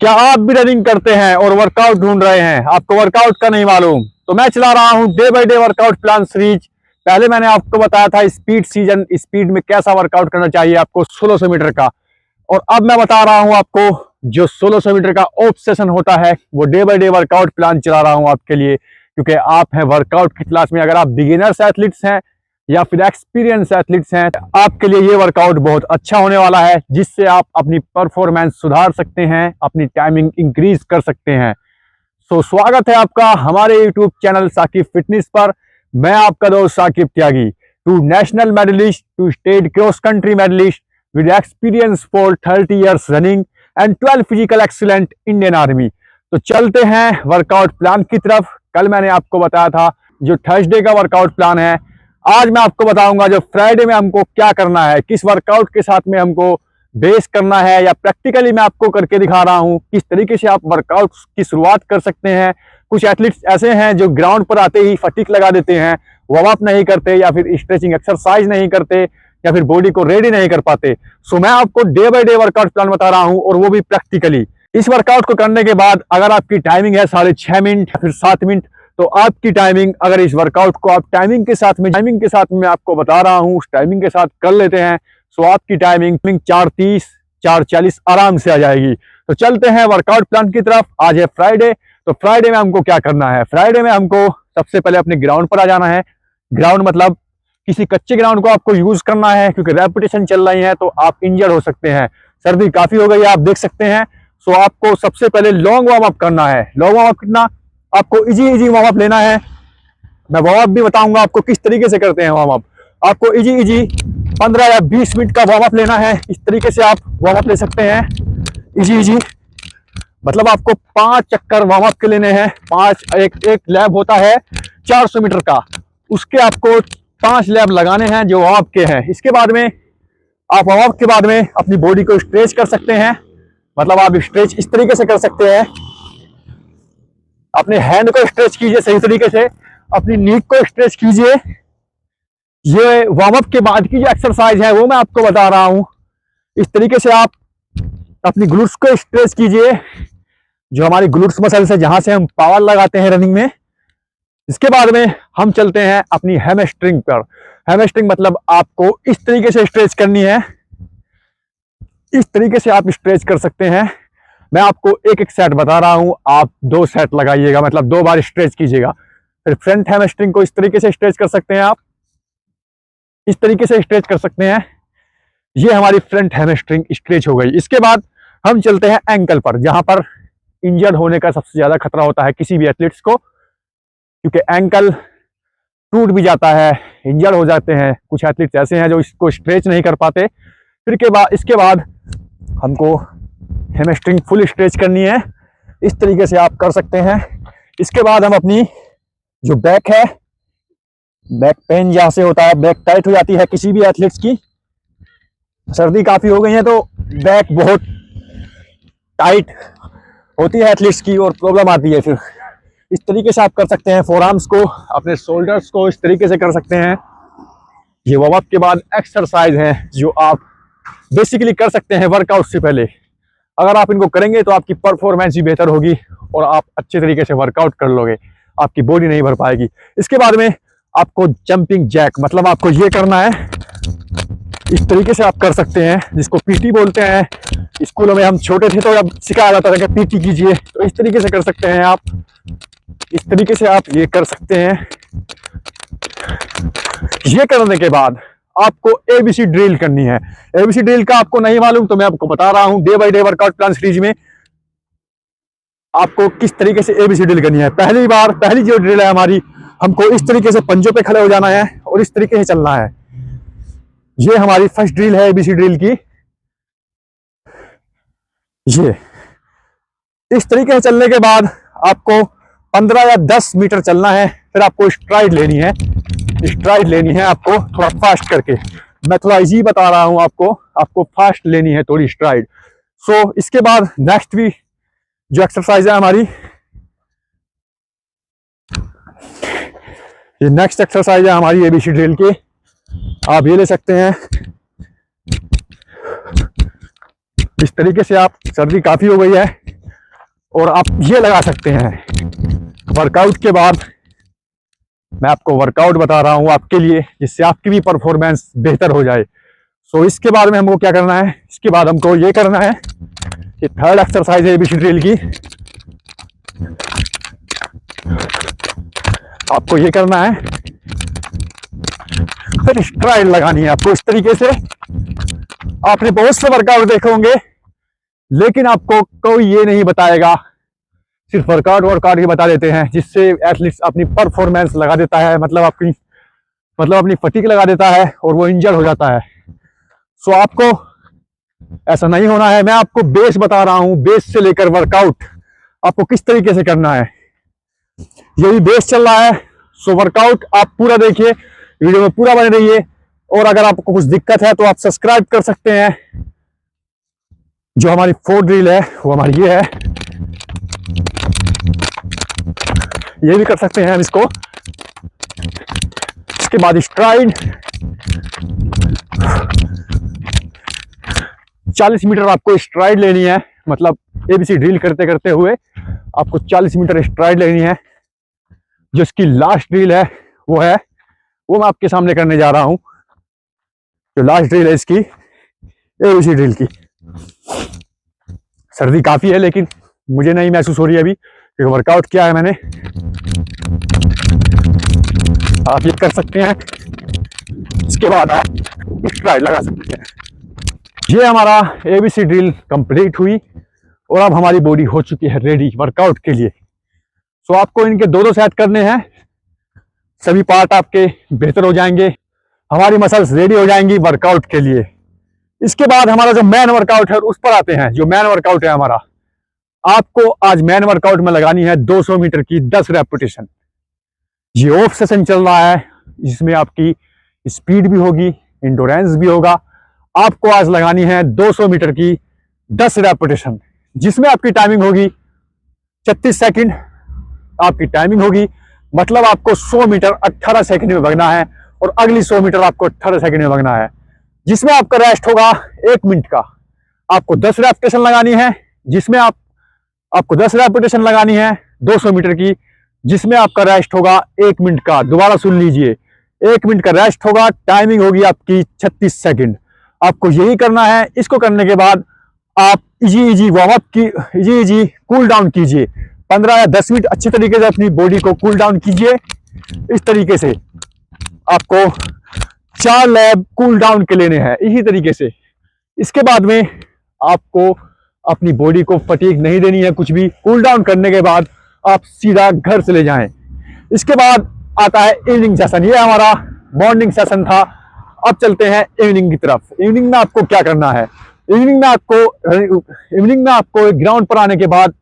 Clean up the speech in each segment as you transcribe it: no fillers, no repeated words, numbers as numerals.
क्या आप भी रनिंग करते हैं और वर्कआउट ढूंढ रहे हैं, आपको वर्कआउट का नहीं मालूम? तो मैं चला रहा हूं day by day workout plan series. पहले मैंने आपको बताया था स्पीड सीजन, स्पीड में कैसा वर्कआउट करना चाहिए आपको 1600 मीटर का। और अब मैं बता रहा हूं आपको जो 1600 मीटर का ऑफ सेशन होता है, वो day by day workout plan चला रहा हूं आपके लिए, क्योंकि आप हैं वर्कआउट की क्लास में। अगर आप बिगिनर्स एथलीट्स हैं या फिर एक्सपीरियंस एथलीट्स हैं, आपके लिए ये वर्कआउट बहुत अच्छा होने वाला है, जिससे आप अपनी परफॉर्मेंस सुधार सकते हैं, अपनी टाइमिंग इंक्रीज कर सकते हैं। स्वागत है आपका हमारे यूट्यूब चैनल साकिब फिटनेस पर। मैं आपका दोस्त Saqib Tyagi, two national medallist, two state cross country medallist with experience for 30 years running and 12 physical excellent Indian army. तो चलते हैं वर्कआउट प्लान की तरफ। कल मैंने आपको बताया था जो थर्सडे का वर्कआउट प्लान है, आज मैं आपको बताऊंगा जो फ्राइडे में हमको क्या करना है, किस वर्कआउट के साथ में हमको बेस करना है, या प्रैक्टिकली मैं आपको करके दिखा रहा हूं किस तरीके से आप वर्कआउट की शुरुआत कर सकते हैं। कुछ एथलीट्स ऐसे हैं जो ग्राउंड पर आते ही फटीक लगा देते हैं, वार्म अप नहीं करते, या फिर स्ट्रेचिंग एक्सरसाइज नहीं करते, या फिर बॉडी को रेडी नहीं कर पाते। मैं आपको day by day workout plan बता रहा हूं, और वो भी प्रैक्टिकली। इस वर्कआउट को करने के बाद अगर आपकी टाइमिंग है 6.5 मिनट या फिर 7 मिनट, तो आपकी टाइमिंग, अगर इस वर्कआउट को आप टाइमिंग के साथ में आपको बता रहा हूं, उस टाइमिंग के साथ कर लेते हैं, तो आपकी टाइमिंग 4:30 4:40 आराम से आ जाएगी। तो चलते हैं वर्कआउट प्लान की तरफ। आज है फ्राइडे, तो फ्राइडे में हमको क्या करना है? फ्राइडे में हमको सबसे पहले अपने ग्राउंड पर आ जाना है। ग्राउंड मतलब किसी कच्चे ग्राउंड को आपको यूज करना है, क्योंकि रेपिटेशन चल रही है तो आप इंजर्ड हो सकते हैं। सर्दी काफी हो गई है, आप देख सकते हैं। आपको सबसे पहले लॉन्ग वार्म अप करना है। लॉन्ग वार्म अप कितना? आपको इजी वार्म अप लेना है। मैं वार्म अप भी बताऊंगा आपको किस तरीके से करते हैं वार्म अप। आपको इजी 15 या 20 मिनट का वार्म अप लेना है। इस तरीके से आप वार्म अप ले सकते हैं। इजी मतलब आपको 5 चक्कर वार्म अप के लेने हैं। 5 एक लैब होता है 400 मीटर का, उसके आपको 5 लैब लगाने हैं जो वार्म अप के हैं। इसके बाद में आप वार्म अप के बाद में अपनी बॉडी को स्ट्रेच कर सकते हैं। मतलब आप स्ट्रेच इस तरीके से कर सकते हैं, अपने हैंड को स्ट्रेच कीजिए सही तरीके से, अपनी नीक को स्ट्रेच कीजिए। ये वार्म अप के बाद की जो एक्सरसाइज है वो मैं आपको बता रहा हूं। इस तरीके से आप अपनी ग्लूट्स को स्ट्रेच कीजिए, जो हमारी ग्लूट्स मसल्स है, जहां से हम पावर लगाते हैं रनिंग में। इसके बाद में हम चलते हैं अपनी हैमस्ट्रिंग पर। हैमस्ट्रिंग मतलब आपको इस तरीके से स्ट्रेच करनी है। इस तरीके से आप स्ट्रेच कर सकते हैं। मैं आपको एक सेट बता रहा हूं, आप 2 सेट लगाइएगा, मतलब 2 बार स्ट्रेच कीजिएगा। फिर फ्रंट हैमस्ट्रिंग को इस तरीके से स्ट्रेच कर सकते हैं, आप इस तरीके से स्ट्रेच कर सकते हैं। ये हमारी फ्रंट हैमस्ट्रिंग स्ट्रेच हो गई। इसके बाद हम चलते हैं एंकल पर, जहां पर इंजर्ड होने का सबसे ज्यादा खतरा होता है किसी भी एथलीट्स को, क्योंकि एंकल टूट भी जाता है, इंजर्ड हो जाते हैं। कुछ एथलीट्स ऐसे हैं जो इसको स्ट्रेच नहीं कर पाते। इसके बाद हमको हैमस्ट्रिंग फुल स्ट्रेच करनी है। इस तरीके से आप कर सकते हैं। इसके बाद हम अपनी जो बैक है, बैक पेन जहां से होता है, बैक टाइट हो जाती है किसी भी एथलीट्स की, सर्दी काफी हो गई है तो बैक बहुत टाइट होती है एथलीट्स की और प्रॉब्लम आती है। फिर इस तरीके से आप कर सकते हैं। फोरआर्म्स को, अपने शोल्डर्स को इस तरीके से कर सकते हैं। ये वार्म अप के बाद एक्सरसाइज है जो आप बेसिकली कर सकते हैं वर्कआउट से पहले। अगर आप इनको करेंगे तो आपकी परफॉर्मेंस भी बेहतर होगी और आप अच्छे तरीके से वर्कआउट कर लोगे, आपकी बॉडी नहीं भर पाएगी। इसके बाद में आपको जंपिंग जैक, मतलब आपको ये करना है, इस तरीके से आप कर सकते हैं, जिसको पीटी बोलते हैं। स्कूलों में हम छोटे थे तो जब सिखाया जाता था कि पीटी कीजिए, तो इस तरीके से कर सकते हैं आप। इस तरीके से आप ये कर सकते हैं। ये करने के बाद आपको एबीसी ड्रिल करनी है। एबीसी ड्रिल का आपको नहीं मालूम तो मैं आपको बता रहा हूं, day by day workout plan series में आपको किस तरीके से एबीसी ड्रिल करनी है। पहली जो ड्रिल है हमारी, हमको इस तरीके से पंजों पे खड़े हो जाना है और इस तरीके से चलना है। ये हमारी फर्स्ट ड्रिल है एबीसी ड्रिल की। ये इस तरीके से चलने के बाद आपको 15 या 10 मीटर चलना है। फिर आपको स्ट्राइड लेनी है। आपको थोड़ा फास्ट करके, मैं थोड़ा इजी बता रहा हूं आपको फास्ट लेनी है थोड़ी स्ट्राइड। इसके बाद नेक्स्ट भी जो एक्सरसाइज है हमारी, ये नेक्स्ट एक्सरसाइज है हमारी एबीसी ड्रिल की। आप ये ले सकते हैं। इस तरीके से आप, सर्दी काफी हो गई है और आप ये लगा सकते हैं। वर्कआउट के बाद मैं आपको वर्कआउट बता रहा हूं आपके लिए, जिससे आपकी भी परफॉर्मेंस बेहतर हो जाए। सो इसके बाद में हमको क्या करना है, इसके बाद हमको ये करना है कि थर्ड एक्सरसाइज है एबीसी ड्रिल की। आपको ये करना है, फिर स्ट्राइड लगानी है आपको इस तरीके से। आपने बहुत से वर्कआउट देखे होंगे, लेकिन आपको कोई ये नहीं बताएगा, सिर्फ वर्कआउट ही बता देते हैं, जिससे एथलीट्स अपनी परफॉर्मेंस लगा देता है, मतलब अपनी फटीक लगा देता है और वो इंजर्ड हो जाता है। सो आपको ऐसा नहीं होना है। मैं आपको बेस बता रहा हूं, बेस से लेकर वर्कआउट आपको किस तरीके से करना है। यही बेस चल रहा है। सो वर्कआउट आप पूरा देखिए, वीडियो में पूरा बने रहिए। और अगर आपको कुछ दिक्कत है तो आप सब्सक्राइब कर सकते हैं। जो हमारी 4 ड्रिल है वो हमारी ये है, ये भी कर सकते हैं हम इसको। इसके बाद स्ट्राइड 40 मीटर आपको स्ट्राइड लेनी है, मतलब एबीसी ड्रिल करते करते हुए आपको 40 मीटर स्ट्राइड लेनी है। जो इसकी लास्ट ड्रिल है वो मैं आपके सामने करने जा रहा हूं। जो लास्ट ड्रिल है इसकी एबीसी ड्रिल की। सर्दी काफी है लेकिन मुझे नहीं महसूस हो रही है अभी, क्योंकि वर्कआउट किया है मैंने। आप ये कर सकते हैं। इसके बाद आप स्ट्राइड लगा सकते हैं। ये हमारा एबीसी ड्रिल कंप्लीट हुई और अब हमारी बॉडी हो चुकी है रेडी वर्कआउट के लिए। सो आपको इनके दो सेट करने हैं, सभी पार्ट आपके बेहतर हो जाएंगे, हमारी मसल्स रेडी हो जाएंगी वर्कआउट के लिए। इसके बाद हमारा जो मेन वर्कआउट है उस पर आते हैं। जो मेन वर्कआउट है हमारा, आपको आज मेन वर्कआउट में लगानी है 200 मीटर की 10 रेपिटेशन। ये ऑफ सेशन चल रहा है, जिसमें आपकी स्पीड भी होगी, इंडोरेंस भी होगा। आपको आज लगानी है 200 मीटर की 10 रेपिटेशन, जिसमें आपकी टाइमिंग होगी 36 सेकंड आपकी टाइमिंग होगी। मतलब आपको 100 मीटर 18 सेकंड में भागना है और अगली 100 मीटर आपको 18 सेकंड में भागना है, जिसमें आपका रेस्ट होगा 1 मिनट का। आपको 10 रेपिटेशन लगानी है, जिसमें आपको 10 रेपिटेशन लगानी है 200 मीटर की, जिसमें आपका रेस्ट होगा 1 मिनट का। दोबारा सुन लीजिए, 1 मिनट का रेस्ट होगा, टाइमिंग होगी आपकी 36 सेकंड। आपको यही करना है। इसको करने के बाद आप इजी वार्म अप की इजी कूल डाउन कीजिए। 15 या 10 मिनट अच्छे तरीके से अपनी बॉडी को कूल डाउन कीजिए। इस तरीके से आपको 4 लैप कूल डाउन के लेने हैं, इसी तरीके से। इसके बाद में आपको अपनी बॉडी को फटीग नहीं देनी है कुछ भी। कूल डाउन करने के बाद आप सीधा घर चले जाएं। इसके बाद आता है इवनिंग सेशन। ये हमारा मॉर्निंग सेशन था, अब चलते हैं इवनिंग की तरफ। इवनिंग में आपको क्या करना है, इवनिंग में आपको ग्राउंड पर आने के बाद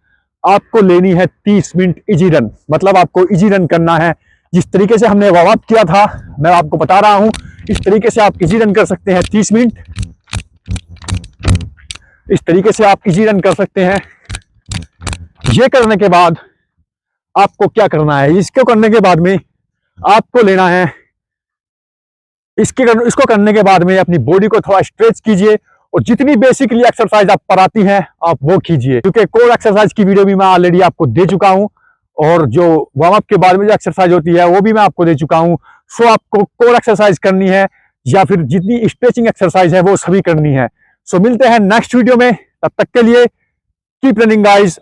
आपको लेनी है 30 मिनट इजी रन। मतलब आपको इजी रन करना है, जिस तरीके से हमने वार्म अप किया था मैं आपको बता रहा हूं, इस तरीके से आप इजी रन कर सकते हैं 30 मिनट। इस तरीके से आप इजी रन कर सकते हैं। ये करने के बाद आपको क्या करना है, इसको करने के बाद में आपको लेना है, इसको करने के बाद में अपनी बॉडी को थोड़ा स्ट्रेच कीजिए और जितनी बेसिकली एक्सरसाइज आप पर आती हैं आप वो कीजिए, क्योंकि कोर एक्सरसाइज की वीडियो भी मैं ऑलरेडी आपको दे चुका हूं और जो वार्म अप के बाद में जो एक्सरसाइज होती है वो भी मैं आपको दे चुका हूं। सो आपको कोर एक्सरसाइज करनी है या फिर जितनी स्ट्रेचिंग एक्सरसाइज है वो सभी करनी है। सो मिलते हैं नेक्स्ट वीडियो में, तब तक के लिए कीप रनिंग गाइस।